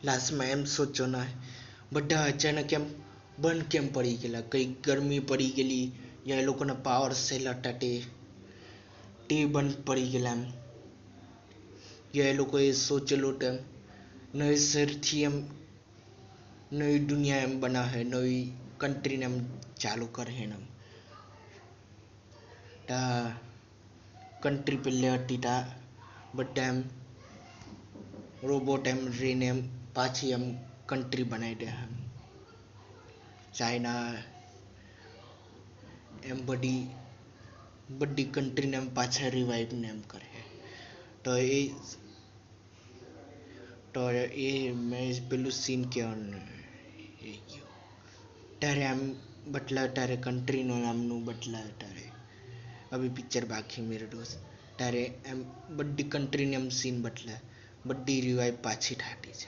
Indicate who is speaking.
Speaker 1: લાસ્ટમાં એમ સોચો ના બધા અચાનક એમ બંધ કેમ પડી ગયેલા, કઈ ગરમી પડી ગયેલી યા એ લોકોના પાવર સેલ હતા તે બંધ પડી ગયેલા એમ, યા એ લોકોએ સોચેલું તેમ નવેસરથી એમ નવી દુનિયા એમ બનાવે, નવી કન્ટ્રીને એમ ચાલુ કરે એમ તા કન્ટ્રી પેલે હતી તા બધા એમ રોબોટ એમ રહીને એમ પાછી એમ કન્ટ્રી બનાવી દે એમ ચાઇના એમ બધી બધી કન્ટ્રીને એમ પાછા રિવાઈવ ને એમ કરે. તો એ મેં પેલું સીન કહેવાનું એ ગયું ત્યારે આમ બદલાવ ત્યારે કન્ટ્રીનું નામનું બદલાવ ત્યારે અભી પિક્ચર બાકી મેરે દોસ્ત ત્યારે એમ બધી કન્ટ્રીને એમ સીન બદલાય, બધી રિવાઈવ પાછી થતી છે.